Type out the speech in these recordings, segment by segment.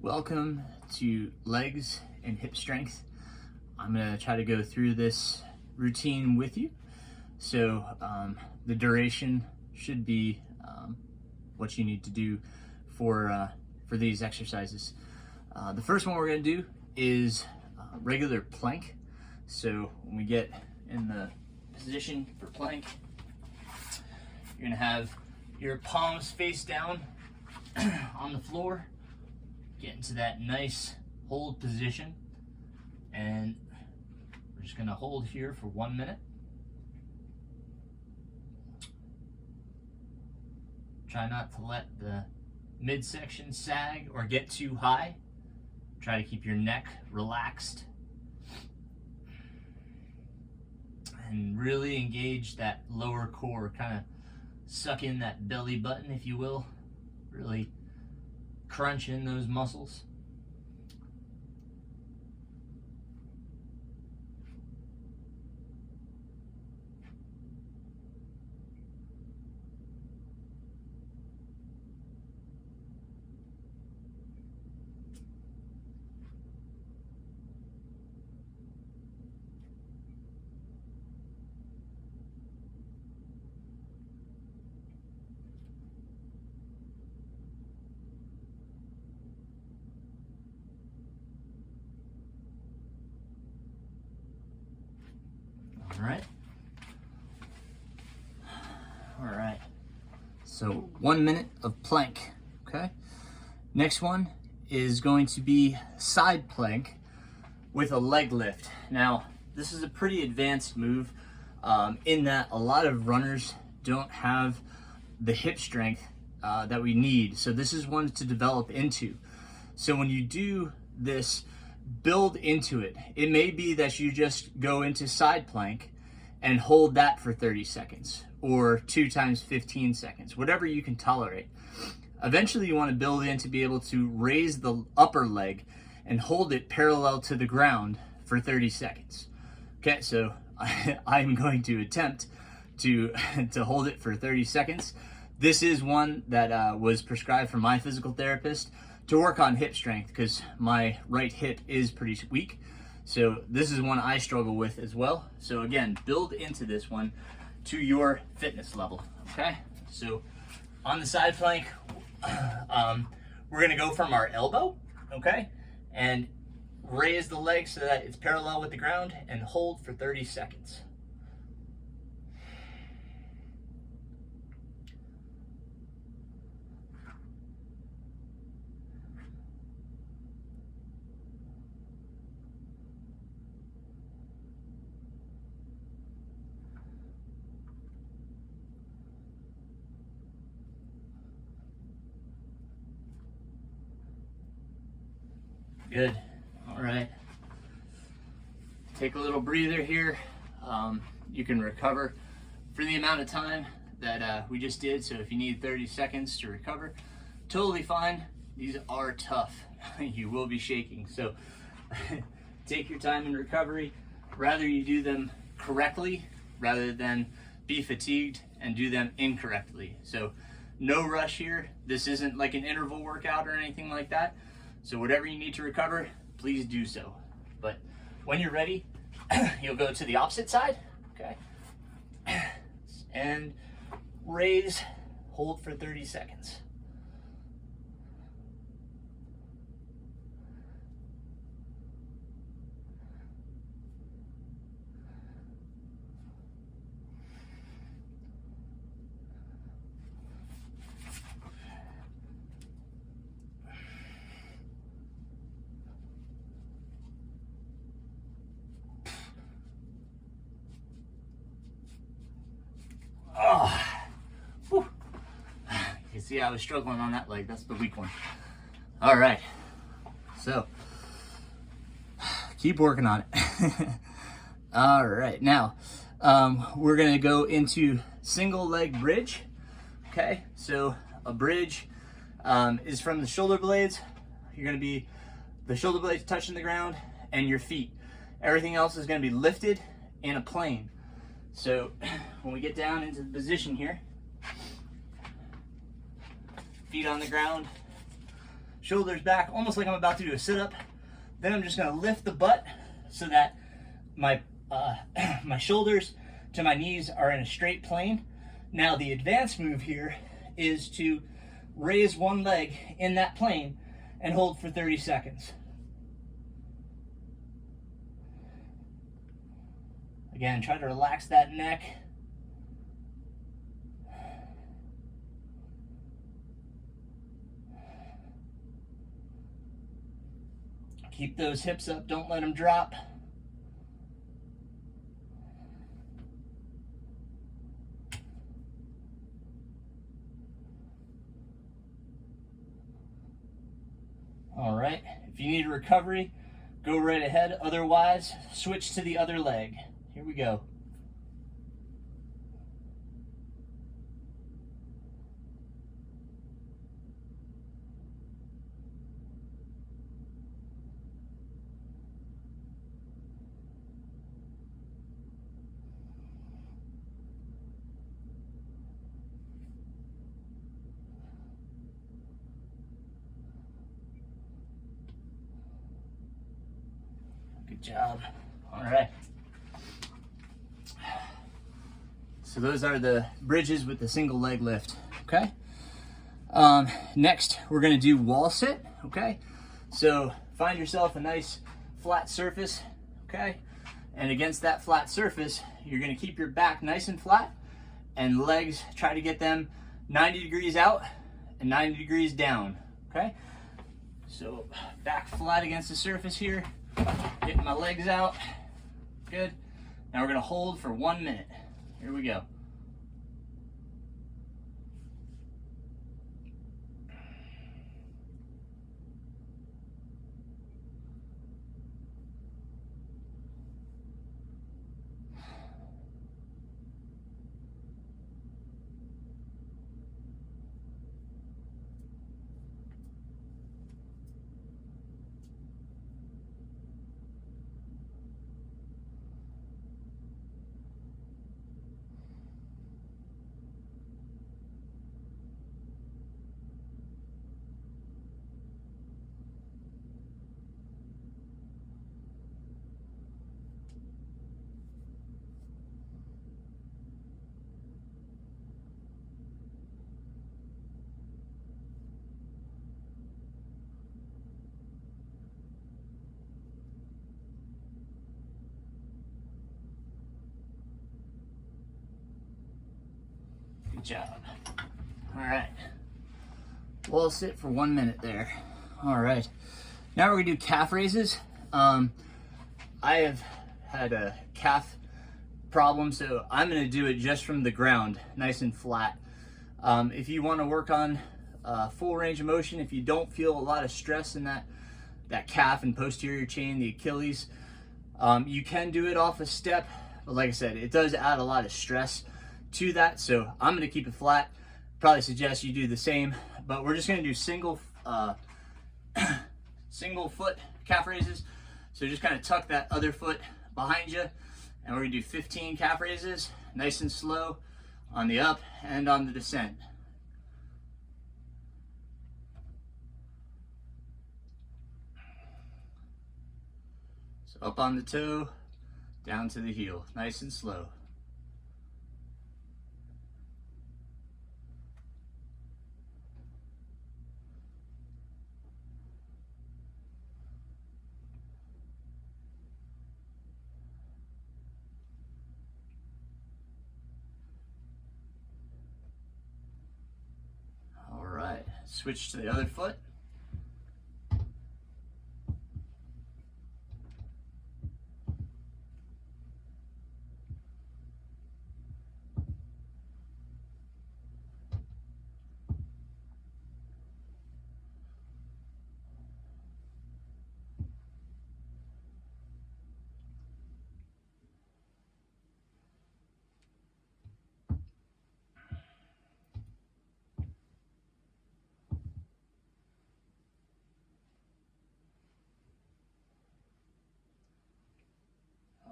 Welcome to Legs and Hip Strength. I'm going to try to go through this routine with you. So the duration should be what you need to do for these exercises. The first one we're going to do is regular plank. So when we get in the position for plank, you're going to have your palms face down on the floor. Get into that nice hold position, and we're just going to hold here for 1 minute. Try not to let the midsection sag or get too high. Try to keep your neck relaxed and really engage that lower core. Kind of suck in that belly button, if you will. Really crunch in those muscles. All right. So 1 minute of plank, okay? Next one is going to be side plank with a leg lift. Now, this is a pretty advanced move in that a lot of runners don't have the hip strength that we need. So this is one to develop into. So when you do this, build into it. It may be that you just go into side plank and hold that for 30 seconds or 2 times 15 seconds, whatever you can tolerate. Eventually you want to build in to be able to raise the upper leg and hold it parallel to the ground for 30 seconds. Okay, so I'm going to attempt to hold it for 30 seconds. This is one that was prescribed from my physical therapist to work on hip strength because my right hip is pretty weak. So this is one I struggle with as well. So again, build into this one to your fitness level, okay? So on the side plank, we're gonna go from our elbow, okay? And raise the leg so that it's parallel with the ground and hold for 30 seconds. Good. All right. Take a little breather here. You can recover for the amount of time that we just did. So if you need 30 seconds to recover, totally fine. These are tough. You will be shaking. So take your time in recovery. Rather you do them correctly rather than be fatigued and do them incorrectly. So no rush here. This isn't like an interval workout or anything like that. So whatever you need to recover, please do so. But when you're ready, you'll go to the opposite side, okay? And raise, hold for 30 seconds. You see, I was struggling on that leg. That's the weak one. All right. So, keep working on it. All right. Now, we're going to go into single leg bridge. Okay. So, a bridge is from the shoulder blades. You're going to be the shoulder blades touching the ground and your feet. Everything else is going to be lifted in a plane. So when we get down into the position here, feet on the ground, shoulders back, almost like I'm about to do a sit-up. Then I'm just gonna lift the butt so that my my shoulders to my knees are in a straight plane. Now the advanced move here is to raise one leg in that plane and hold for 30 seconds. Again, try to relax that neck. Keep those hips up, don't let them drop. All right, if you need a recovery, go right ahead. Otherwise, switch to the other leg. Here we go. Good job. All right. So those are the bridges with the single leg lift, okay? Next, we're gonna do wall sit, okay? So find yourself a nice flat surface, okay? And against that flat surface, you're gonna keep your back nice and flat and legs, try to get them 90 degrees out and 90 degrees down, okay? So back flat against the surface here, getting my legs out, good. Now we're gonna hold for 1 minute. Here we go. Good job. All right. Wall sit for 1 minute there. All right. Now we're gonna do calf raises. I have had a calf problem, so I'm gonna do it just from the ground, nice and flat. If you want to work on full range of motion, if you don't feel a lot of stress in that calf and posterior chain, the Achilles, you can do it off a step, but like I said, it does add a lot of stress to that, so I'm going to keep it flat. Probably suggest you do the same, but we're just going to do single foot calf raises. So just kind of tuck that other foot behind you, and we're going to do 15 calf raises, nice and slow on the up and on the descent. So up on the toe, down to the heel, nice and slow. All right, switch to the other foot.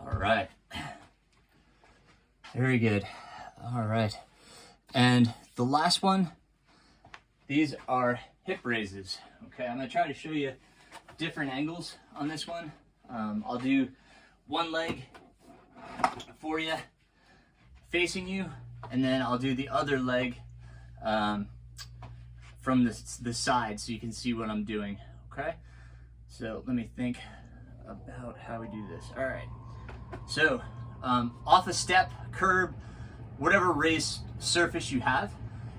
All right. Very good. All right. And the last one, these are hip raises. Okay, I'm gonna try to show you different angles on this one. I'll do one leg for you facing you, and then I'll do the other leg from the side so you can see what I'm doing. Okay, so let me think about how we do this. All right, so off a step, curb, whatever raised surface you have,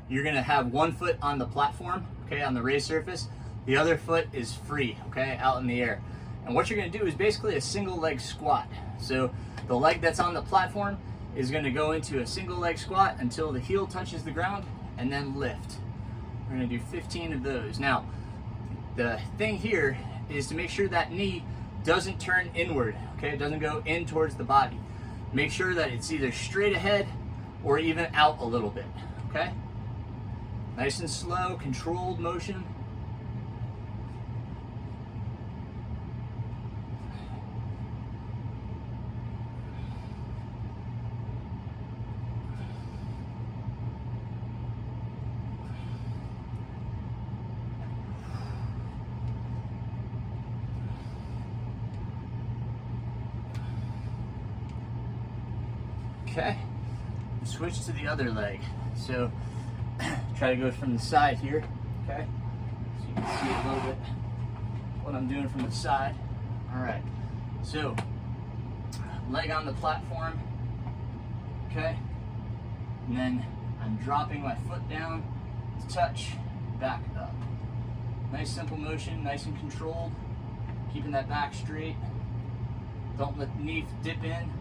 you're gonna have one foot on the platform, okay, on the raised surface. The other foot is free, okay, out in the air. And what you're gonna do is basically a single leg squat. So the leg that's on the platform is gonna go into a single leg squat until the heel touches the ground, and then lift. We're gonna do 15 of those. Now, the thing here is to make sure that knee doesn't turn inward, okay? It doesn't go in towards the body. Make sure that it's either straight ahead or even out a little bit, okay? Nice and slow, controlled motion. Okay, switch to the other leg. So try to go from the side here, okay? So you can see a little bit what I'm doing from the side. All right, so leg on the platform, okay? And then I'm dropping my foot down to touch, back up. Nice simple motion, nice and controlled. Keeping that back straight. Don't let the knee dip in.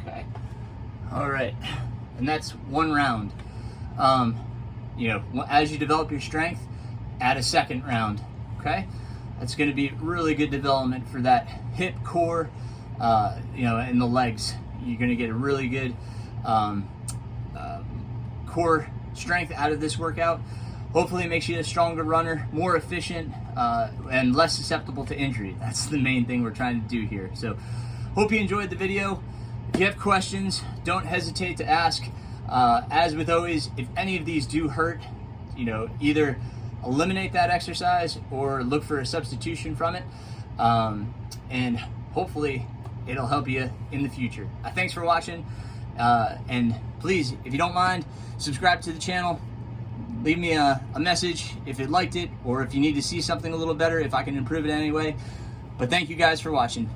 Okay. All right, and that's one round. You know, as you develop your strength, add a second round. Okay, that's going to be really good development for that hip, core, you know, and the legs. You're going to get a really good core strength out of this workout. Hopefully, it makes you a stronger runner, more efficient, and less susceptible to injury. That's the main thing we're trying to do here. So, hope you enjoyed the video. If you have questions, don't hesitate to ask. As with always, if any of these do hurt, you know, either eliminate that exercise or look for a substitution from it. And hopefully it'll help you in the future. Thanks for watching. And please, if you don't mind, subscribe to the channel. Leave me a message if you liked it, or if you need to see something a little better, if I can improve it anyway. But thank you guys for watching.